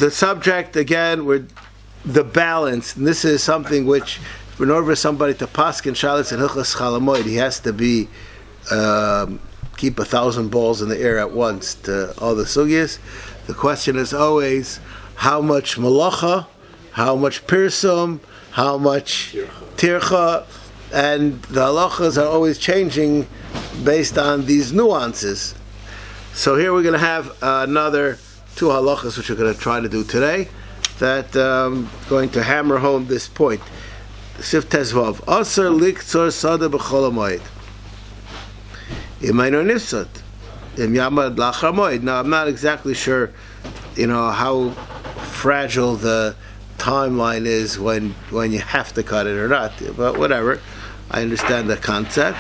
the subject again, the balance. And this is something which, in order for somebody to paskin shalos and Hilchos Chol Hamoed, he has to be keep 1,000 balls in the air at once to all the sugyas. The question is always how much malacha, how much pirsum, how much tircha, and the halachas are always changing based on these nuances. So here we're going to have another 2 halachas which we're going to try to do today that going to hammer home this point. Sif Tezvav. Aser liktzor sada b'chol hamoed. Imayno nifsat. Im yamad lachar hamoed. Now I'm not exactly sure, how fragile the timeline is when you have to cut it or not. But whatever, I understand the concept.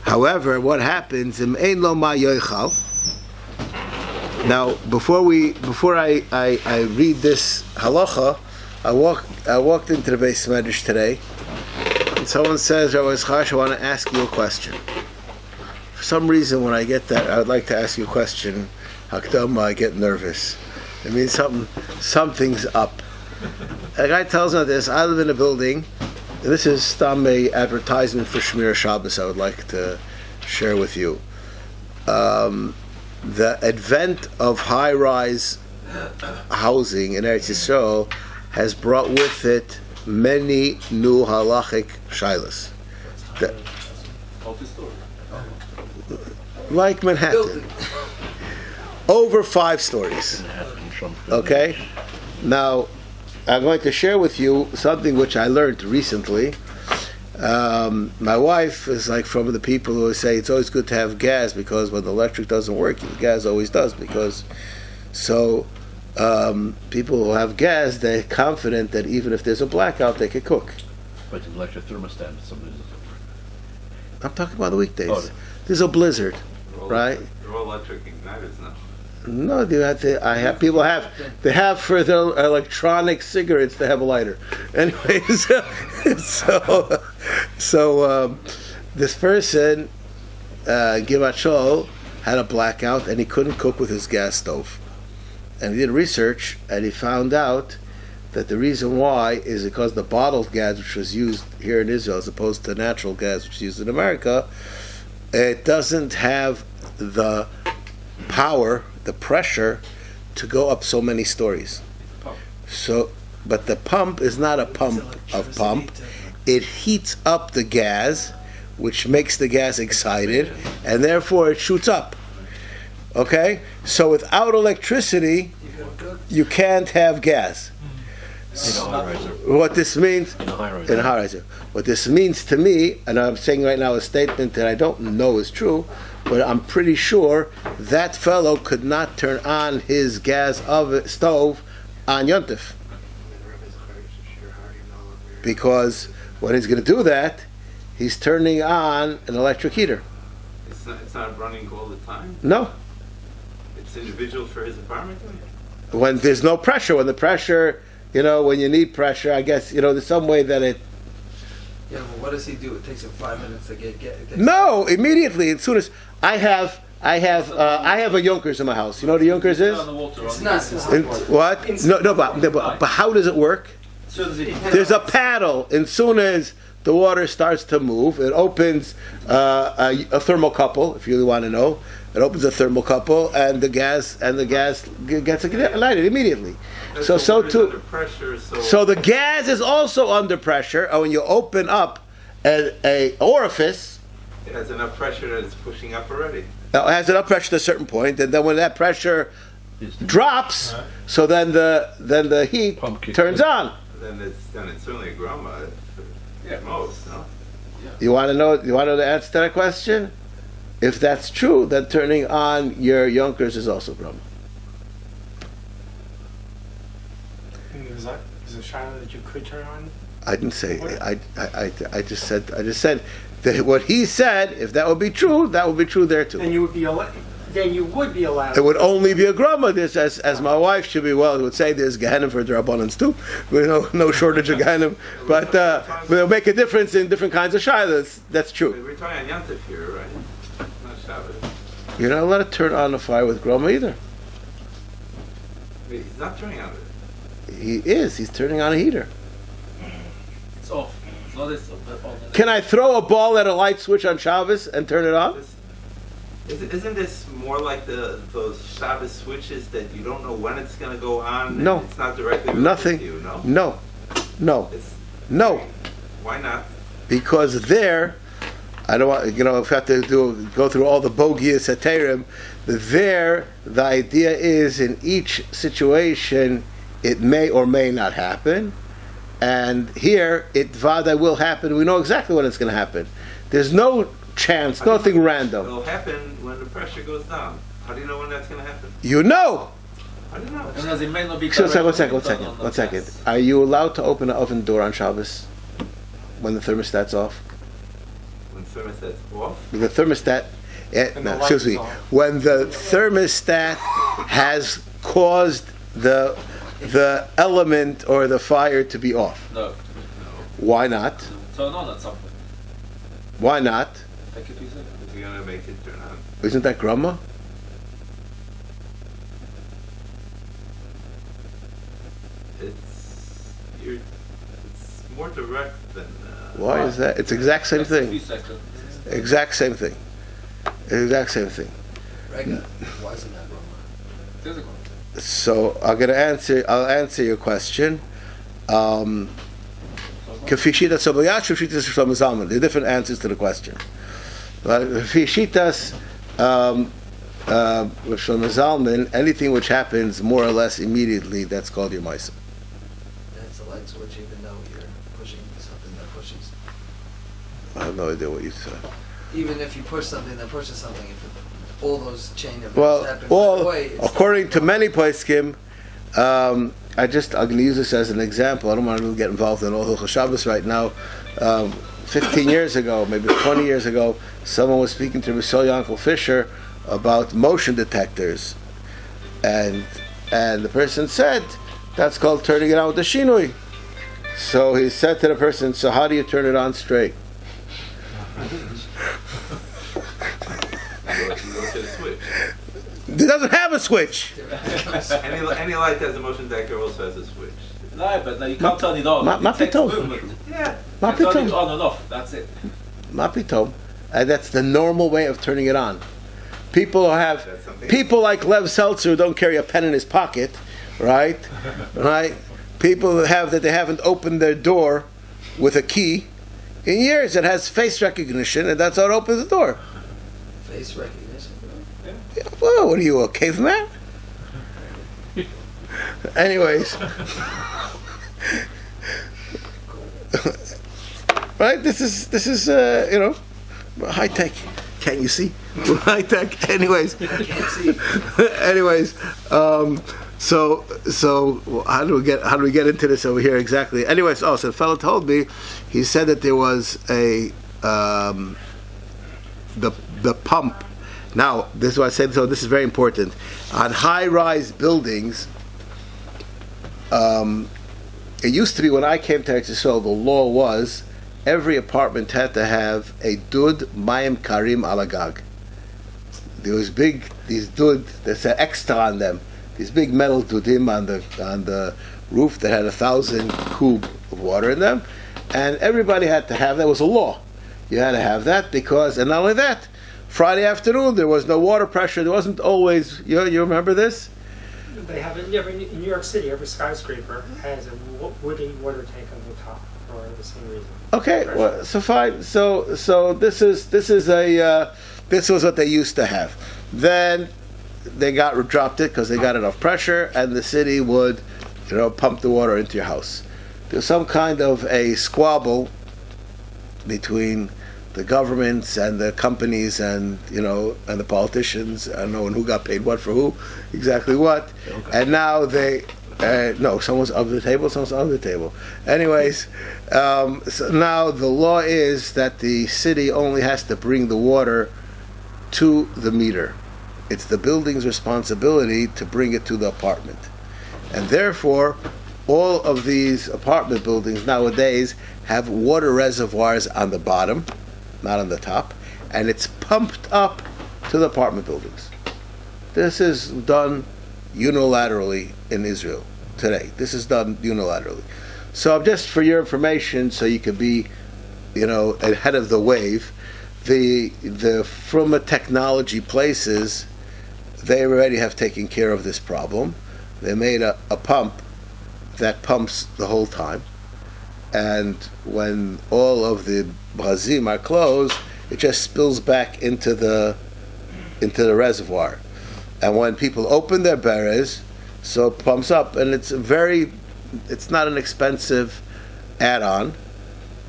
However, what happens? Im ein lo ma yoichal. Now, before I read this halacha, I walked into the Beis Medrash today, and someone says, Rabbi Zachariash, I want to ask you a question. For some reason, when I get that, I would like to ask you a question. Hakdama, I get nervous. It means something's up. And the guy tells me this. I live in a building, and this is a advertisement for Shmir Shabbos I would like to share with you. The advent of high-rise housing in Eretz Yisrael has brought with it many new halachic shilas. Like Manhattan. Over 5 stories. Okay? Now, I'm going to share with you something which I learned recently. My wife is like from the people who say it's always good to have gas because when the electric doesn't work, the gas always does. People who have gas, they're confident that even if there's a blackout, they can cook. But the electric thermostat, somebody doesn't work. I'm talking about the weekdays. There's a blizzard, right? They're all electric igniters now. No, they have for their electronic cigarettes, they have a lighter. Anyways, so this person, Givat Shol, had a blackout and he couldn't cook with his gas stove. And he did research and he found out that the reason why is because the bottled gas, which was used here in Israel as opposed to natural gas, which is used in America, it doesn't have the power, the pressure to go up so many stories. But the pump is not a pump. It heats up the gas, which makes the gas excited, and therefore it shoots up. Okay? So without electricity, you can't have gas. What this means in a high riser. What this means to me, and I'm saying right now a statement that I don't know is true, but I'm pretty sure that fellow could not turn on his gas stove on Yontif. Because when he's going to do that, he's turning on an electric heater. It's not running all the time? No. It's individual for his apartment? When there's no pressure, when the pressure, when you need pressure, I guess, there's some way that it... Yeah, well, what does he do? It takes him 5 minutes to get No, immediately, as soon as... I have a Junkers in my house. You know what a Junkers is? It's not. What? No, but how does it work? There's a paddle, and soon as the water starts to move, it opens a thermocouple. If you really want to know, it opens a thermocouple, and the gas gets ignited immediately. So the gas is also under pressure, and when you open up a orifice. It has enough pressure that it's pushing up already. It has enough pressure to a certain point, and then when that pressure drops, so then the heat turns on. Then it's certainly a grandma at most, no? Yeah. You want to know the answer to that question? If that's true, then turning on your Junkers is also grandma. Is a shadow that you could turn on? I didn't say. I just said that what he said. If that would be true, that would be true there too. Then you would be allowed. It would only be a grandma. This, as my wife should be would say, there's Gehenim for D'Rabbanans too. No shortage of Gehenim, but it'll make a difference in different kinds of shilas. That's true. We're talking on Yantif here, right? Not Shabbos. You're not allowed to turn on the fire with grandma either. He's not turning on it. He's turning on a heater. It's off. It's not this. Can I throw a ball at a light switch on Shabbos and turn it on? Isn't this more like those Shabbos switches that you don't know when it's going to go on? No. And it's not directly related Nothing. to you, no? No. It's, No. Why not? Because there, I don't want, if I have to go through all the bogias heterim, there, the idea is in each situation, it may or may not happen. And here, it vada will happen. We know exactly when it's going to happen. There's no chance, nothing random. It'll happen when the pressure goes down. How do you know when that's going to happen? You know! How do you know? Because it may not be One correct. second. Are you allowed to open an oven door on Shabbos when the thermostat's off? When thermostat's off? The thermostat, And the light is on. when the thermostat has caused the element or the fire to be off. No. Why not? Turn on at some point. Why not? Take a few seconds. Is he going to make it turn on? Isn't that grandma? It's more direct than... Why is that? It's exact same That's a few thing. seconds. Exact same thing. Exact same thing. Rega, why isn't that wrong? Physical. So I'll answer your question. There are different answers to the question. But Fishitas with Shlomo Zalman, anything which happens more or less immediately, that's called your Maisa. That's a light switch even though you're pushing something that pushes. I have no idea what you said. Even if you push something that pushes something, if all those chain events Well, happen right away, it's according to many poskim, I'm going to use this as an example. I don't want to get involved in all Hilchos Shabbos right now. 15 years ago, maybe 20 years ago, someone was speaking to Rabbi Yankel Fisher about motion detectors, and the person said that's called turning it on with the shinui. So he said to the person, "So how do you turn it on straight?" You go to the switch. It doesn't have a switch. Any light that has a motion detector also has a switch. No, but you can't turn it on. Ma It takes pitom. movement. Yeah. Ma You turn pitom. it on and off. That's it. Ma pitom. That's the normal way of turning it on. People like Lev Seltzer who don't carry a pen in his pocket, right? Right? People that they haven't opened their door with a key in years. It has face recognition, and that's how it opens the door. face recognition. Yeah, well, what are you, a caveman? Anyways. Right? This is high tech. Can't you see? High tech. Anyways. Can't see. Anyways, so how do we get into this over here exactly? Anyways, so the fellow told me, he said that there was a the pump. Now, this is what I said. So this is very important. On high-rise buildings, it used to be when I came to Eretz Yisrael, the law was every apartment had to have a dud mayim karim alagag. There was these dud that said extra on them. These big metal dudim on the roof that had 1,000 kub of water in them, and everybody had to have that. It was a law. You had to have that because, and not only that, Friday afternoon there was no water pressure. There wasn't always. You remember this? They have in New York City, every skyscraper has a wooden water tank on the top for the same reason. Okay, well, so fine. So this was what they used to have. Then they dropped it because they got enough pressure, and the city would, pump the water into your house. There was some kind of a squabble between the governments and the companies and the politicians. I don't know who got paid what for who, exactly what. And now someone's under the table, someone's under the table. Anyways, so now the law is that the city only has to bring the water to the meter. It's the building's responsibility to bring it to the apartment. And therefore, all of these apartment buildings nowadays have water reservoirs on the bottom, not on the top, and it's pumped up to the apartment buildings. This is done unilaterally in Israel. today. This is done unilaterally. So just for your information, so you can be, ahead of the wave, from a technology places, they already have taken care of this problem. They made a pump that pumps the whole time, and when all of the brazim are closed, it just spills back into the reservoir. And when people open their berries, so it pumps up, and it's not an expensive add-on,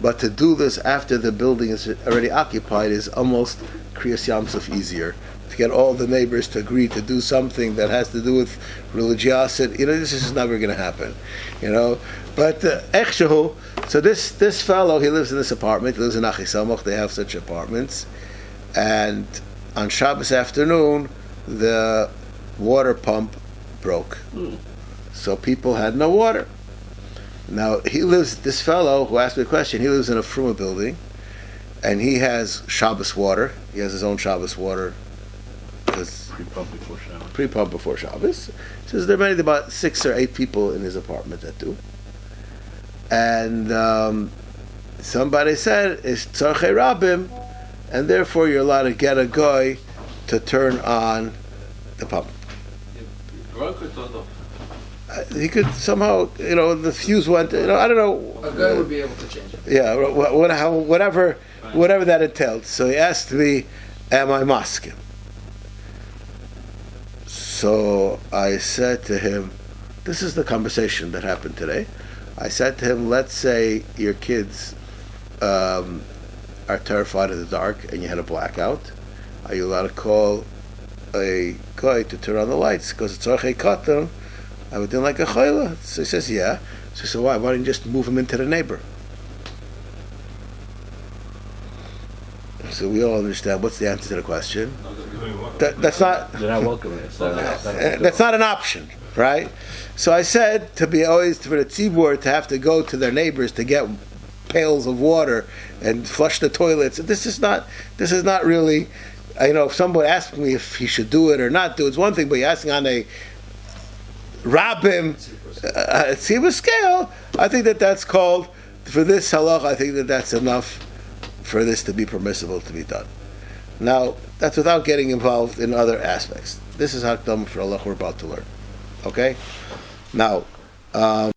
but to do this after the building is already occupied is almost Kriyas Yamsuf easier. To get all the neighbors to agree to do something that has to do with religiosity, this is never going to happen, But Echshahu, so this fellow, he lives in this apartment. He lives in Achisamach. They have such apartments, and on Shabbos afternoon, the water pump broke, so people had no water. Now this fellow who asked me a question, he lives in a Fruma building, and he has Shabbos water. He has his own Shabbos water. Pre-pump before Shabbos. He says there are about 6 or 8 people in his apartment that do. And somebody said it's tzarchei rabim, and therefore you're allowed to get a guy to turn on the pump. He could somehow, the fuse went. I don't know. A guy would be able to change it. Yeah, whatever that entailed. So he asked me, "Am I maskim?" So I said to him, "This is the conversation that happened today." I said to him, "Let's say your kids are terrified of the dark and you had a blackout. Are you allowed to call a guy to turn on the lights because it's tzarchei katan? I would do like a chayla." So he says, "Yeah." So I said, "Why don't you just move him into the neighbor?" So we all understand what's the answer to the question. That's not. They're not welcome. That's not an option, right? So I said for the tzibur to have to go to their neighbors to get pails of water and flush the toilets. This is not really. If someone asked me if he should do it or not do it, it's one thing. But you're asking on a Rabbim tzibur scale, I think that's called for this halach. I think that's enough for this to be permissible to be done. Now, that's without getting involved in other aspects. This is Hakdam for Allah we're about to learn. Okay? Now, if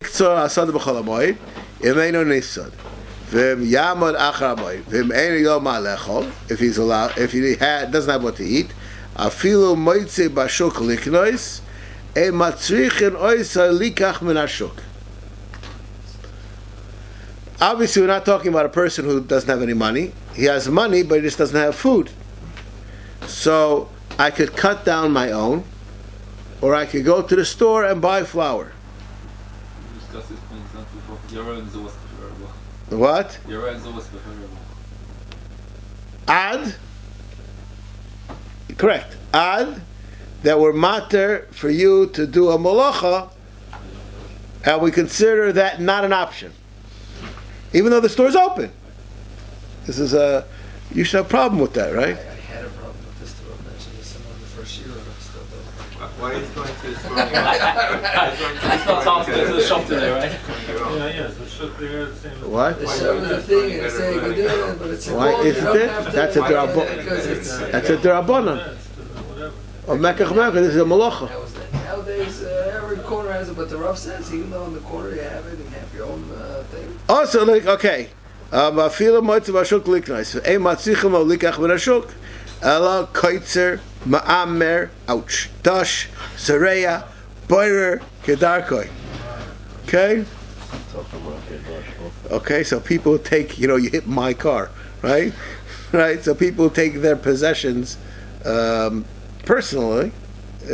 he's allowed, if he doesn't have what to eat, obviously we're not talking about a person who doesn't have any money. He has money, but he just doesn't have food. So I could cut down my own, or I could go to the store and buy flour. What? Ad? Correct. Ad, that were matter for you to do a malacha, and we consider that not an option. Even though the store's open. You should have a problem with that, right? I had a problem with this too. I mentioned this in the first year, and I'm still doing. Why are you going to the store? It's not time to go to the shop today, right? What? They show me the thing and they say good day, but it's a Why call, isn't you don't it? have to- That's a because it's Derabanan. Of Mekach Mekach, this is a malacha. that was that. Nowadays, every corner has it, but the Rav says even though in the corner you have it and you have your own thing. Also, okay. Afilo moitzu bashuk liknais. Ein matzichim o likach benashuk. Ela koitzer ma'amer ouch dash sareya boirer kedarkoi. Okay. Okay. So people take, you hit my car, right? Right. So people take their possessions personally.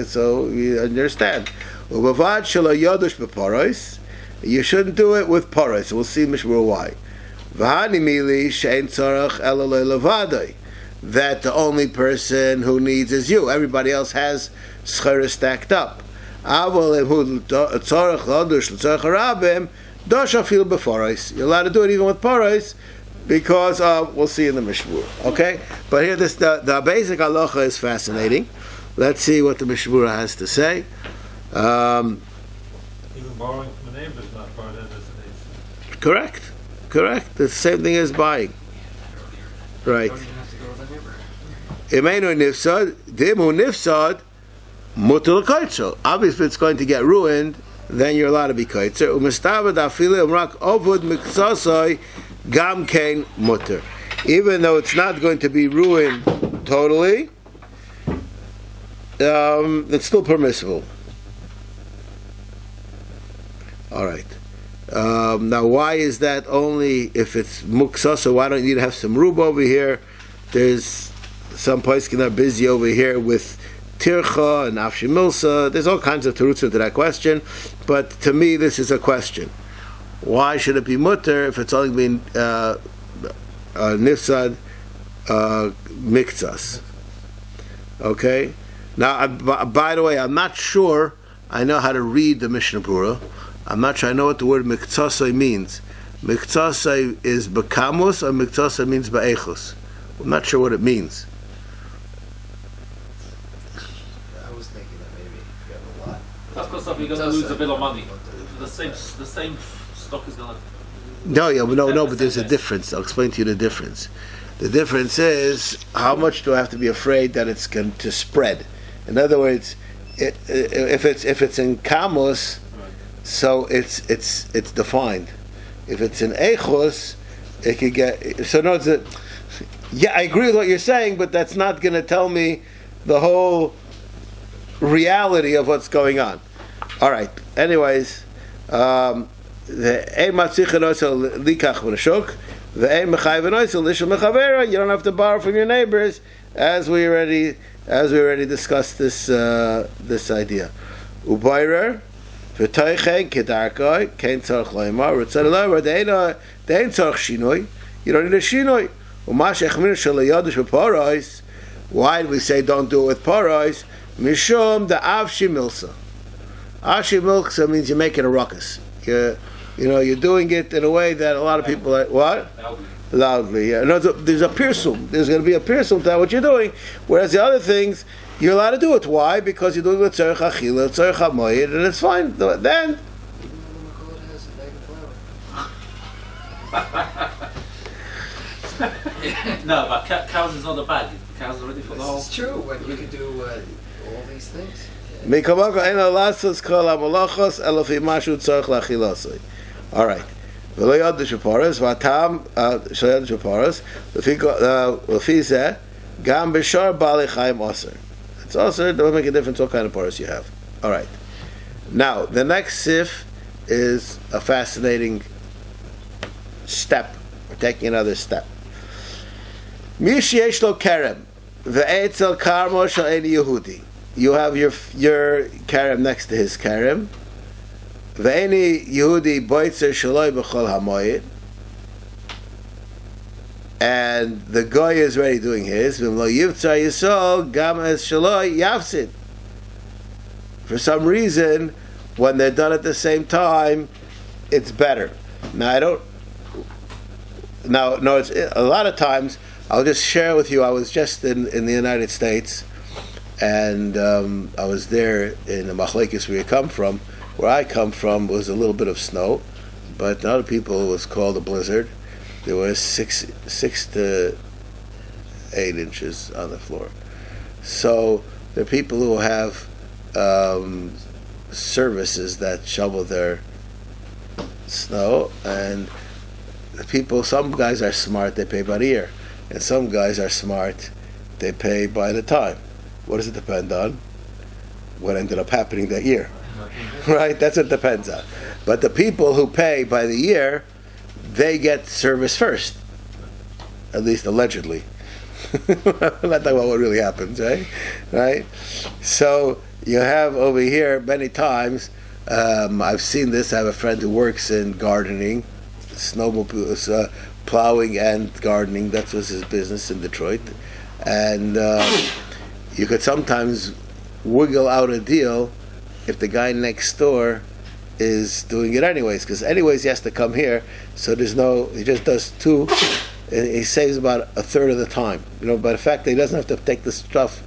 So you understand. Ubavad shelo yodush beparos. You shouldn't do it with paros. We'll see Mishnah why. That the only person who needs is you. Everybody else has schara stacked up. You're allowed to do it even with paros, because we'll see in the Mishnah. Okay, but here the basic halacha is fascinating. Let's see what the Mishnah has to say. borrowing from a neighbor is not part of this. Correct. The same thing as buying. Right. Don't even have to go to the neighbor. Imenu nifsad, dimu nifsad, mutal kaitzel. Obviously, if it's going to get ruined, then you're allowed to be kaitzer. Umestavad afile umrak ovud miksasai gam kein mutter. Even though it's not going to be ruined totally, it's still permissible. All right. Now, why is that only if it's muksasa? Why don't you need to have some rub over here? There's some poskim are busy over here with tircha and afshimilsa. There's all kinds of terutzim to that question, but to me, this is a question: why should it be mutter if it's only being nifsad miktsas? Okay. Now, by the way, I'm not sure I know how to read the Mishnah Berurah. I'm not sure I know what the word miktsasai means. Miktsasai is bekamus or miktsasai means ba'echus? I'm not sure what it means. I was thinking that maybe if you have a lot. That's because you're going to lose a bit of money. The same stock is going to... No, but there's a difference. I'll explain to you the difference. The difference is how much do I have to be afraid that it's going to spread? In other words, if it's in kamus, so it's defined. If it's in echos, it could get. So no, yeah, I agree with what you're saying, but that's not going to tell me the whole reality of what's going on. All right. Anyways, the ein matzichin osel likach v'nashok, the ein mechayv osel lishel mechavera. You don't have to borrow from your neighbors, as we already discussed this idea. Ubayrer. You don't need a shinoi. Why do we say don't do it with parais? Mishum the avshi milsa. Avshi milsa means you're making a ruckus. You're doing it in a way that a lot of people are, what? Loudly. Yeah. No, there's a pirsum. There's going to be a pirsum to what you're doing. Whereas the other things, you're allowed to do it. Why? Because you're doing it with tzorech achila, tzorech hamoed, and it's fine. Then. No, but cows is not a bag. Cows are ready for the whole... It's true, when you can do all these things. All right. It's also, it doesn't make a difference what kind of paras you have. All right. Now, the next sif is a fascinating step. We're taking another step. Mish lo kerem, ve'etzel karmo sha'eni Yehudi. You have your kerem next to his kerem. Ve'eni Yehudi boitzer shaloi b'chol hamoed. And the guy is already doing his. For some reason, when they're done at the same time, it's better. Now it's a lot of times. I'll just share with you. I was just in the United States, and I was there in the Machlekes where I come from was a little bit of snow, but other people it was called a blizzard. There was 6 to 8 inches on the floor. So there are people who have services that shovel their snow, and some guys are smart, they pay by the year, and some guys are smart, they pay by the time. What does it depend on? What ended up happening that year. Right? That's what it depends on. But the people who pay by the year, they get service first, at least allegedly. Not talking about what really happens, right? So you have over here many times. I've seen this. I have a friend who works in gardening, snowmobile plowing and gardening. That was his business in Detroit, and you could sometimes wiggle out a deal if the guy next door is doing it anyways, because anyways he has to come here, so he just does 2, and he saves about a third of the time, by the fact that he doesn't have to take the stuff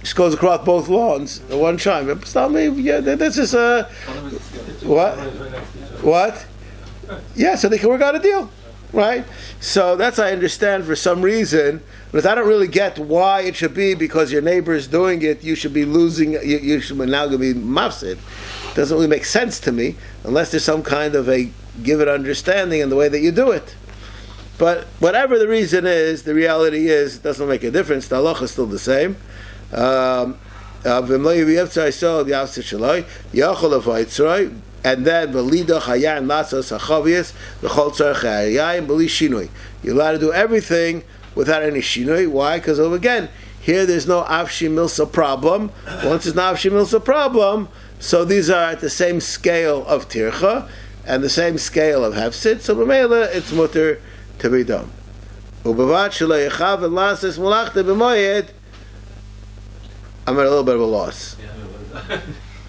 Just goes across both lawns at one time. Tell me, yeah, this is what? What? Yeah, so they can work out a deal, right? So that's I understand for some reason, but I don't really get why it should be because your neighbor is doing it. You should be losing. You should now going to be mafsid. Doesn't really make sense to me unless there's some kind of a give it understanding in the way that you do it. But whatever the reason is, the reality is it doesn't make a difference. The halacha is still the same. And then v'lida chayan lasas hachavias v'chol tzarech hayayim b'li shinui. You're allowed to do everything without any shinui. Why? Because again, here there's no avshi milsa problem. Once there's no avshi milsa problem, so these are at the same scale of tircha and the same scale of hefsid. So b'meila it's mutter to be done. U'bavad shelo yechav and lasas mulachta b'moyed. I'm at a little bit of a loss.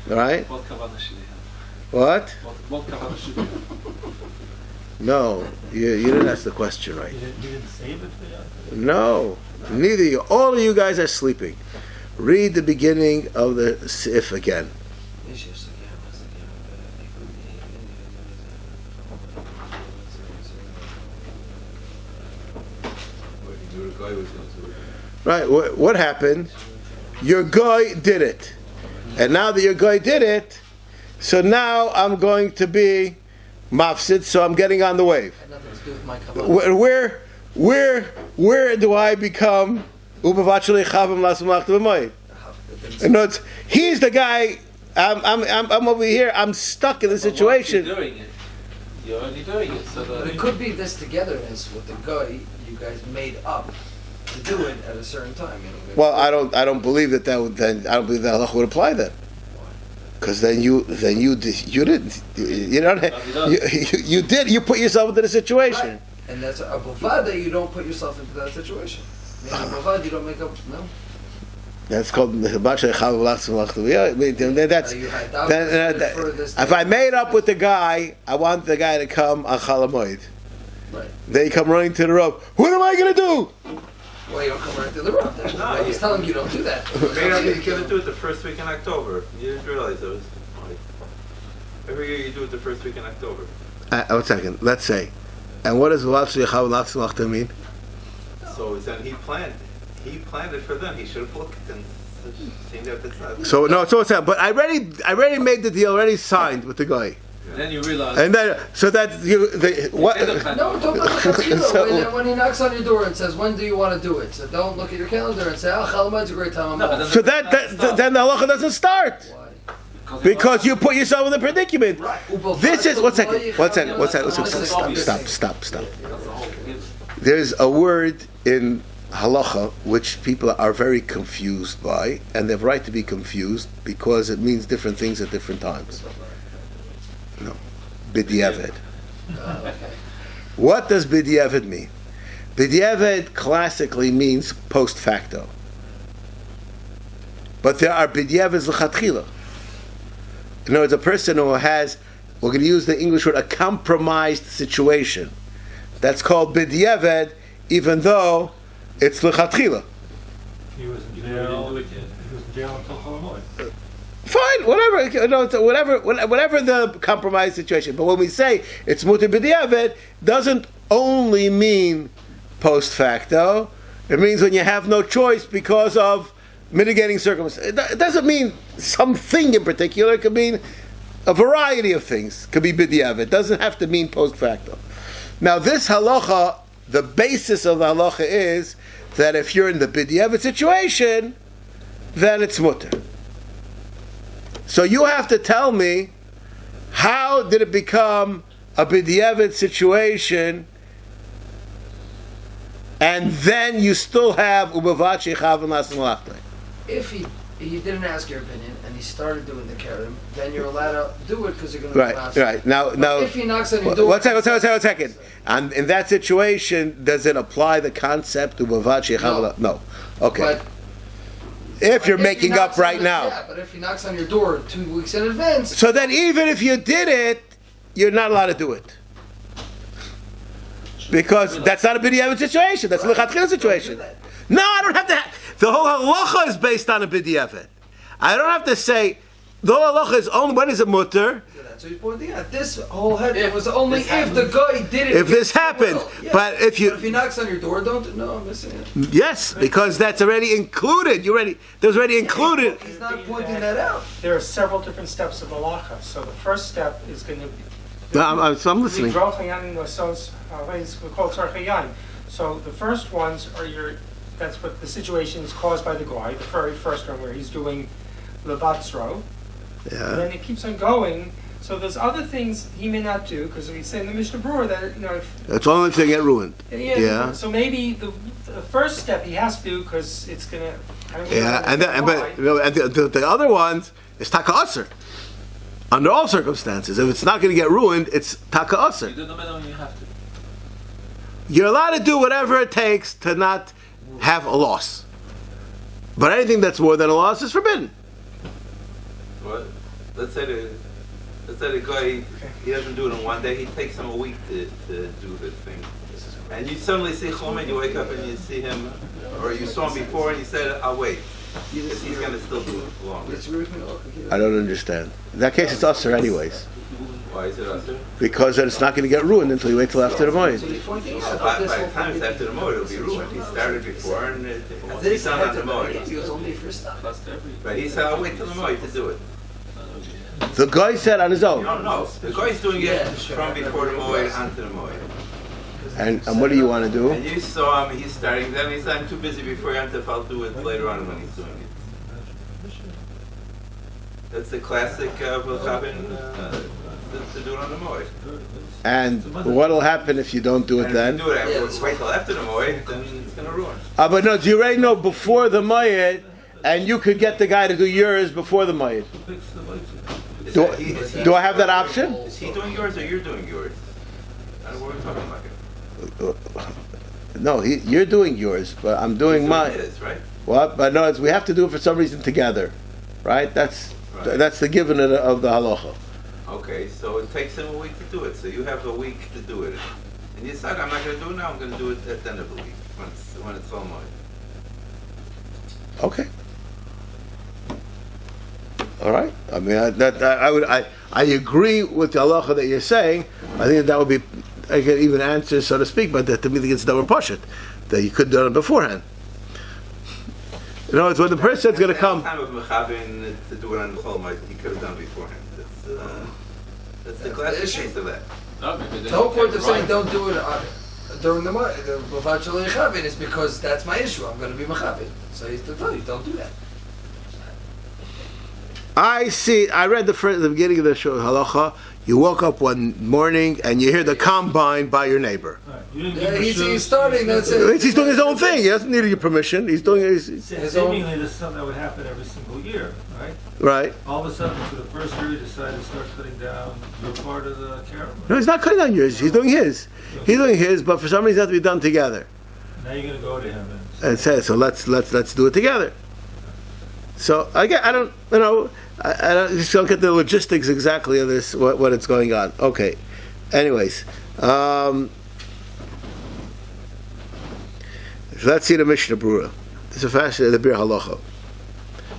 All right. What? What kavanah should be? No, you didn't ask the question right. You didn't save it for you? No, neither you. All of you guys are sleeping. Read the beginning of the Sif again. Right, what happened? Your guy did it. And now that your guy did it, so now I'm going to be mafsid, so I'm getting on the wave. Where do I become ubavachli chavim lasmach b'moed? No, he's the guy. I'm over here. I'm stuck in the situation. You're only doing it. So But it could be this togetherness with the guy you guys made up to do it at a certain time. Well, I don't believe that would then. I don't believe that halach would apply then. Because then you didn't you did you put yourself into the situation. Right. And that's a bavad that you don't put yourself into that situation. Maybe a bavad you don't make up. No. That's called that's if I made up with the guy, I want the guy to come on Chol Hamoed. Right. They come running to the rope. What am I going to do? Well, you don't come right to the rope. No, he's telling you don't do that. Maybe you're going to do it the first week in October. You didn't realize that was like, every year you do it the first week in October. 1 second. Let's say. And what does V'lach mean? So then he planned it for them. He should have looked and seen that it's not. So it's that. But I already made the deal. Already signed with the guy. And then you realize. And then so that what? No, don't look at the when he knocks on your door and says, "When do you want to do it?" So don't look at your calendar and say, "Oh, Chol Hamoed's a great time." So then the halacha doesn't start. Why? Because you put yourself in the predicament. Right. This is 1 second. Stop. There's a word in halacha which people are very confused by, and they have right to be confused because it means different things at different times. No, b'diavad. What does b'diavad mean? B'diavad classically means post facto, but there are b'diaveds l'chatchila. In other words, a person who has, we're going to use the English word, a compromised situation. That's called b'diavad, even though it's l'chatchila. He was in jail. He was in jail until Chol Hamoed. Fine, whatever the compromised situation. But when we say it's mutar b'diavad, doesn't only mean post facto. It means when you have no choice because of mitigating circumstances. It doesn't mean something in particular. It could mean a variety of things. It could be b'diavad. It doesn't have to mean post facto. Now this halacha, the basis of the halacha is that if you're in the b'diavad situation, then it's mutar. So you have to tell me, how did it become a b'diavad situation, and then you still have ubavachi chavim lasim lachtai? If he didn't ask your opinion and he started doing the karim, then you're allowed to do it because you're going to Right. Now, if he knocks on your door, one second. And in that situation, does it apply the concept ubavachi chavim? No. Okay. But if you're making up right now. Yeah, but if he knocks on your door 2 weeks in advance. So then even if you did it, you're not allowed to do it. Because that's not a b'diavad situation. That's a l'chatchila situation. No, I don't have to. The whole halacha is based on a b'diavad. I don't have to say the whole halacha is only when is it mutter. So he's pointing out this whole head was only if the guy did it. If this happened, Yeah. but if he knocks on your door, don't. No, I'm missing it. yes, because that's already included. That was already included. He's not pointing that out. There are several different steps of halachas. So the first step is going to be. No, I'm listening. So the first ones are that's what the situation is caused by the guy, the very first one where he's doing lebatzro. And Yeah. then it keeps on going. So there's other things he may not do, because we say in the Mishnah Berurah that, if, That's only if they get ruined. Yeah. So maybe the first step he has to do, because it's going to... Yeah, and the other ones is taka aser. Under all circumstances, if it's not going to get ruined, it's taka aser. You do the minimum you have to. You're allowed to do whatever it takes to not have a loss. But anything that's more than a loss is forbidden. What? Let's say the guy, he doesn't do it in one day, he takes him a week to do the thing. And you suddenly see Chol Hamoed, you wake up and you see him, or you saw him before and you said, I'll wait. Because he's going to still do it longer. I don't understand. In that case, it's usher anyways. Why is it usher? Because then it's not going to get ruined until you wait till after the moed. By the time it's after the moed, it'll be ruined. He started before and he's done on the moed. He was only first stop. But he said, I'll wait till the moed to do it. The guy said on his own. No. The guy's doing it from before the moed onto the moed. And what do you want to do? And you saw him, he's starting, then he said, I'm too busy before Yantif, I'll do it later on when he's doing it. That's the classic Vilchabin to do it on the moed. And what'll happen if you don't do it And then? if you do it after, wait till after the moed, then it's going to ruin. But no, do you already know before the moed, and you could get the guy to do yours before the moed? Do I have that option? Is he doing yours or you're doing yours? I don't know what we're talking about here. No, you're doing yours, but I'm doing mine. It is, right? What? But no, we have to do it for some reason together, right? That's the given of the halacha. Okay, so it takes him a week to do it. So you have a week to do it. And you decide, I'm not going to do it now, I'm going to do it at the end of the week, when it's all mine. Okay. All right. I mean, I agree with the halacha that you're saying. I think that would be, I can even answer, so to speak, but that to me it's never push it. That you could have done it beforehand. You know, it's when the person's going to come. Time of Mechavin to do it on the Chol Hamoed, he could have done beforehand. That's the classic case of that. No, maybe The whole point of saying don't do it during the Bavad Shalei Chavin is because that's my issue. I'm going to be Mechavin. So he's to tell you, don't do that. I see. I read the beginning of the show halacha. You woke up one morning and you hear the combine by your neighbor. He's starting. That's it. He's doing his own thing. He doesn't need your permission. He's doing his Seemingly, this is something that would happen every single year, right? right. All of a sudden, for the first year, you decide to start cutting down your part of the caravan. No, he's not cutting on yours. He's doing his. He's doing his, but for some reason it has to be done together. Now you're going to go to him And say, so let's do it together. So I don't, you know, I just don't get the logistics exactly of this, what it's going on. Okay. Anyways, so let's see the Mishnah Berurah. This is a fascinating, the Bir Halacha.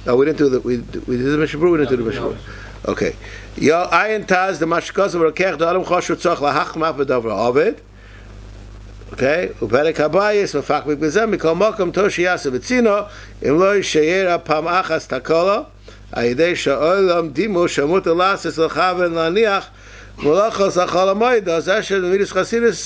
No, we didn't do the, we did the Mishnah Berurah, we didn't do the Mishnah Berurah. Okay. Yo ayin taz the mashkas of rakech the adam choshu tzach lahachmach b'davar aved. Okay, uperek habayis mafak b'gezem mikol makom toshi yasa v'tzino im lo yishayera pam achas takola ayidei sha'olam dimu shamut elasis l'chaven laniach mulachos achal hamoed azasher l'midus chasidus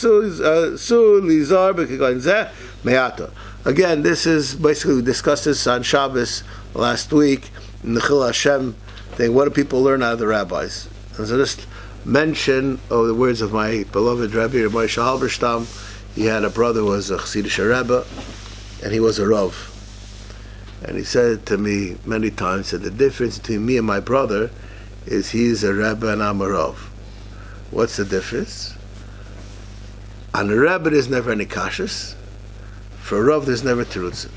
su lizar b'kigoyin zeh me'ato. Again, this is basically, we discussed this on Shabbos last week in the Chil Hashem thing. What do people learn out of the rabbis? And so just mention the words of my beloved Rabbi Moshe Halberstam. He had a brother who was a Chassidish Rebbe, and he was a Rav. And he said to me many times that the difference between me and my brother is he's a Rebbe and I'm a Rav. What's the difference? On a Rebbe there's never any kashas. For a Rav there's never terutzim.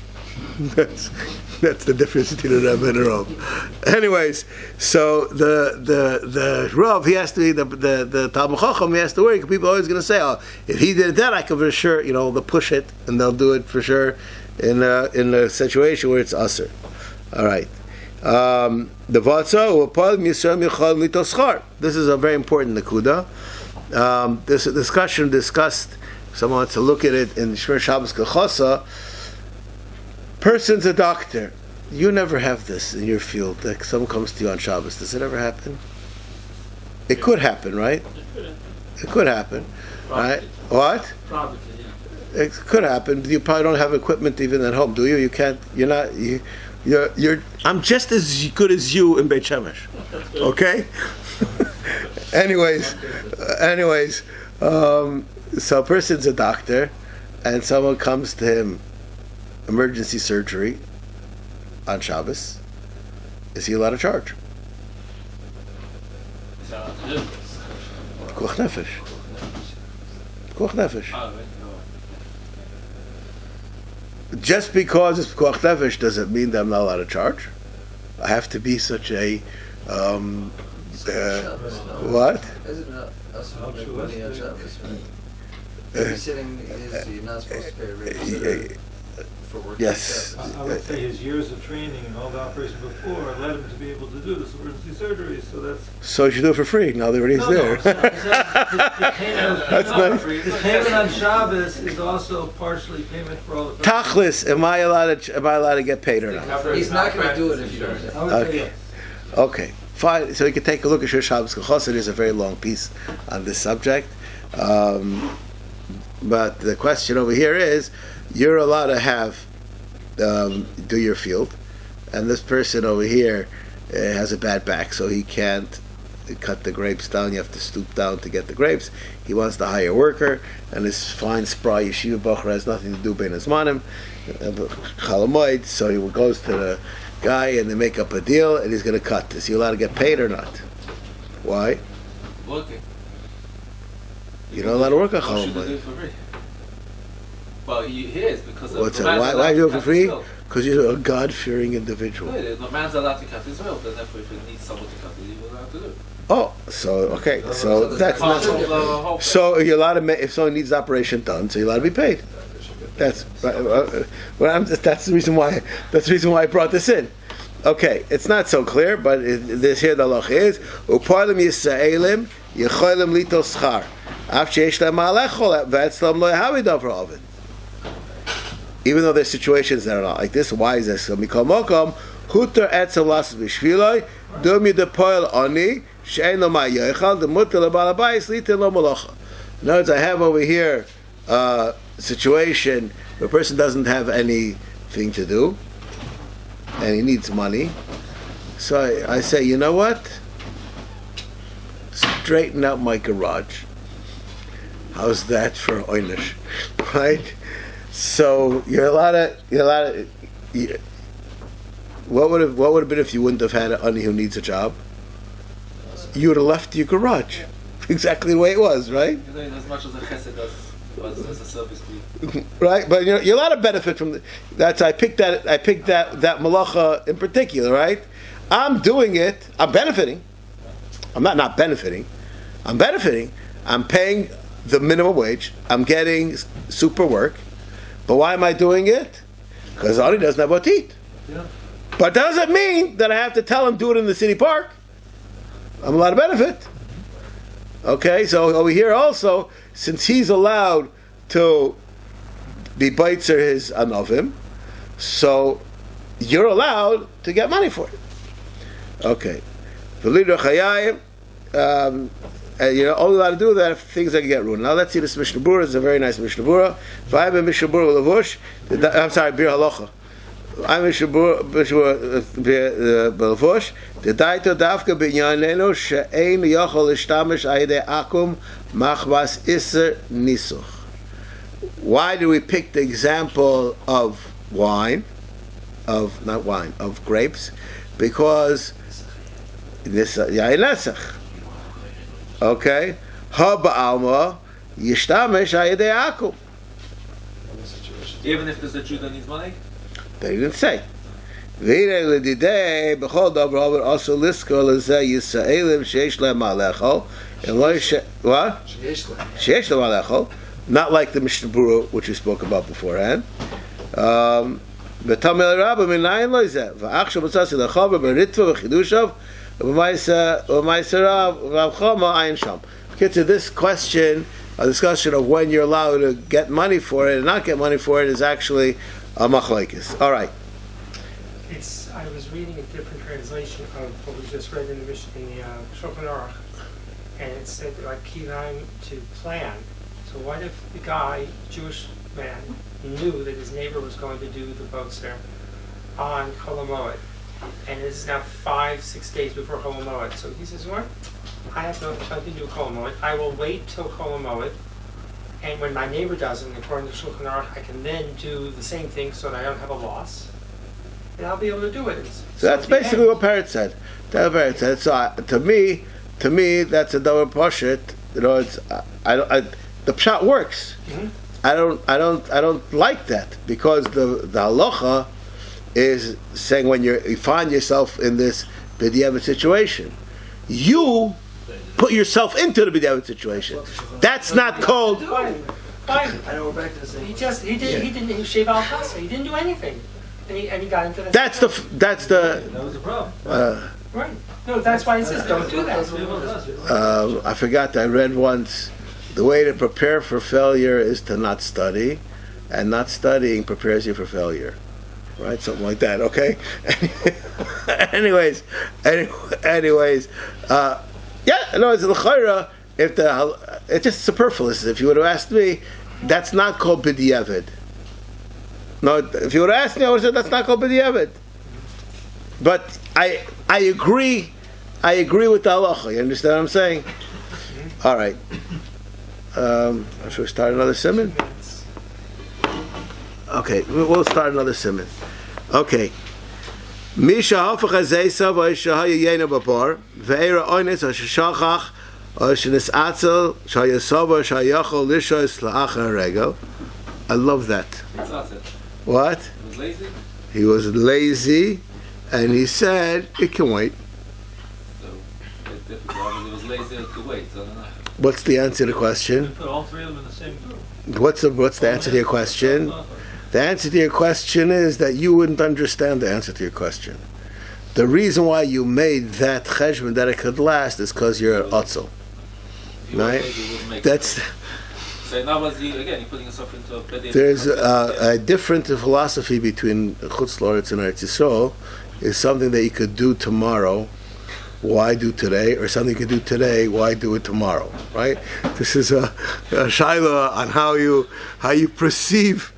That's the difference between a Rebbe and a Rav. Anyways, so the Rav, he has to be the Talmud Chacham, he has to worry. People are always going to say, oh, if he did that, I can for sure, they'll push it and they'll do it for sure. in a situation where it's usher. All right. The vatsa. This is a very important nakuda. This discussion discussed. Someone wants to look at it in Shmir Shabbos Kachasa. Person's a doctor. You never have this in your field. Like someone comes to you on Shabbos. Does it ever happen? It could happen, right? It could happen, right? What? Probably, yeah. It could happen. You probably don't have equipment even at home, do you? You can't. You're not. You're. I'm just as good as you in Beit Shemesh. Okay. anyways, so a person's a doctor, and someone comes to him, emergency surgery, on Shabbos. Is he allowed to charge? Is that allowed to do? Koch nefesh. Koch nefesh. Oh, right. No. Just because it's koch nefesh doesn't mean that I'm not allowed to charge. I have to be such a what? Isn't it us who make money on Shabbos, right? Babysitting is, you're not supposed to pay a babysitter for working. Yes. I would say his years of training and all the operation before led him to be able to do this emergency surgery. So that's So you should do it for free. Now they're already there. the That's nice. payment on Shabbos is also partially payment for all the. Tachlis, am I allowed to get paid or not? He's not going to do it if you don't. I would say Okay. yes. Okay, fine. So you can take a look at Shir Shabbos Kachos. It is a very long piece on this subject. But the question over here is, you're allowed to have do your field, and this person over here has a bad back, so he can't cut the grapes down. You have to stoop down to get the grapes. He wants to hire a worker, and this fine, spry yeshiva bachar has nothing to do bein hazmanim, Chol Hamoed. So he goes to the guy, and they make up a deal, and he's going to cut this. You allowed to get paid or not? Why? Working. You're not allowed to work on Why Chol should they do Hamoed. it for free? Well, he is because What's the that? man's Why allowed do you do to it for cut free? his will. Because you're a God-fearing individual. No, the man's allowed to cut his will, then therefore if he needs someone to cut it, he will allowed to do it. Oh, so okay, so that's Part not. of the whole So you're allowed to if someone needs the operation done, so you're allowed to be paid. That's that's the reason why. That's the reason why I brought this in. Okay, it's not so clear, but this here the halach is u'parlim yisraelim yecholim lito schar af sheish lehem malechol v'etzlam lo yahavi davar ovid. Even though there's situations that are not like this, why is this? So mikol mokom huter etzel lasas b'shviloi dum yidepoil oni she'en lo ma'yochal demuter lebal habayis litin lo malacha. In other words, I have over here a situation where a person doesn't have anything to do and he needs money. So I say, you know what? Straighten out my garage. How's that for oynish? Right? So you're allowed to. What would have been if you wouldn't have had an ani who needs a job? You would have left your garage, exactly the way it was, right? You're doing as much as a chesed does as a service fee. Right, but you're allowed to benefit from that's. I picked that malacha in particular, right? I'm doing it. I'm benefiting. I'm not benefiting. I'm benefiting. I'm paying the minimum wage. I'm getting super work. But why am I doing it? Because Ari doesn't have what to eat. Yeah. But that doesn't mean that I have to tell him do it in the city park. I'm allowed to benefit. Okay, so over here also, since he's allowed to be baitzer his anovim, so you're allowed to get money for it. Okay. And you're only allowed to do that if things that can get ruined. Now let's see this Mishnah Berurah. It's a very nice Mishnah Berurah. If I have a Mishnah Berurah Lavush, I'm sorry, Bir Halacha. I'm Mishnah Berurah Lavush. The Daito Davka Binyanenu She'ein Yochol Ishtamish Ayde Akum Machbas Iser Nisuch. Why do we pick the example of wine? Of grapes? Because this Yain Nesach. Okay, Haba Alma Yishtamesh Ayedei Akum. Even if there's a Jew that needs money? They didn't say. V'irei l'didei b'chol davar haver also lisko l'zeh Yisraelim sheish lehem malechol. What? Sheish lehem malechol. Not like the Mishnah Berurah, which we spoke about beforehand. ותמל רבא מניין לא זה, ועכשיו מצאתי לחבר ברטווה וחידושיו, ובמייסריו ורב חמה אין שם. Get to this question, a discussion of when you're allowed to get money for it and not get money for it is actually a machlokes. All right. I was reading a different translation of what we just read in the Shulchan Aruch, and it said like key time to plan. So what if the guy, Jewish man, knew that his neighbor was going to do the boats there on Chol Hamoed, and it is now 5-6 days before Chol Hamoed. So he says, "What? I have nothing to do with Chol Hamoed. I will wait till Chol Hamoed, and when my neighbor does it, according to Shulchan Aruch, I can then do the same thing so that I don't have a loss, and I'll be able to do it." So that's basically what Parrot said. That's what Parrot said. So to me, that's a double poshut. You know, it's the pshat works. Mm-hmm. I don't like that because the halacha is saying when you find yourself in this b'diavad situation, you put yourself into the b'diavad situation. That's not called. Fine. I know we're back to the same. He didn't shave al tasa. He didn't do anything, and he got into the. That's the. That was the problem. Right. No, that's why he says don't do that. I forgot. I read once. The way to prepare for failure is to not study, and not studying prepares you for failure. Right? Something like that, okay? anyways, yeah, no, it's l'chayra, it's just superfluous. If you would have asked me, that's not called b'diavad. No, if you would have asked me, I would have said that's not called b'diavad. But I agree with the halacha. You understand what I'm saying? All right. Should we start another simon? Okay, we'll start another simon. Okay. Misha hafach hazeisav oishahaya yena bapar ve'era oines hashashachach oishnis atzel shayasava shayachol lishos la'achar regel. I love that. What? He was lazy? He was lazy, and he said it can wait. So, it's difficult. He was lazy to wait, so I don't know. What's the answer to the question? Put all three of them in the same group. What's the answer to your question? The answer to your question is that you wouldn't understand the answer to your question. The reason why you made that cheshbon that it could last is because you're an otzel. Right? That's. So now you're putting yourself into a bed. There's a different philosophy between Chutz La'aretz and Eretz Yisrael. Is something that you could do tomorrow. Why do today? Or something you could do today. Why do it tomorrow? Right? This is a shaila on how you perceive.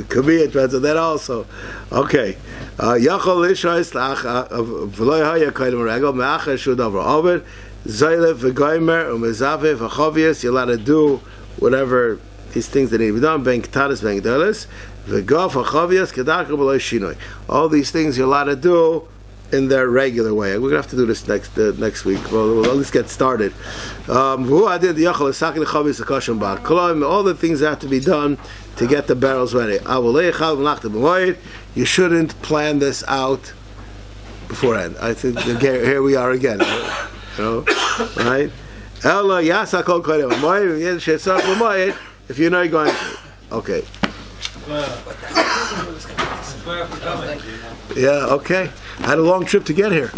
Could be it, so that also. Okay. Yachol lishos v'lo haya kaidem regel me'achar shu davar over zaylev v'goymer u'mezave v'chovius. You're allowed to do whatever these things that need to be done. Ben ketaris, ben gedolos v'gof v'chovius kedaka b'lo shinoi. All these things you're allowed to do in their regular way. We're gonna have to do this next week. Well, at least get started. All the things that have to be done to get the barrels ready. You shouldn't plan this out beforehand. I think here we are again. You know, right? If you know you're going, okay. Yeah, okay. I had a long trip to get here.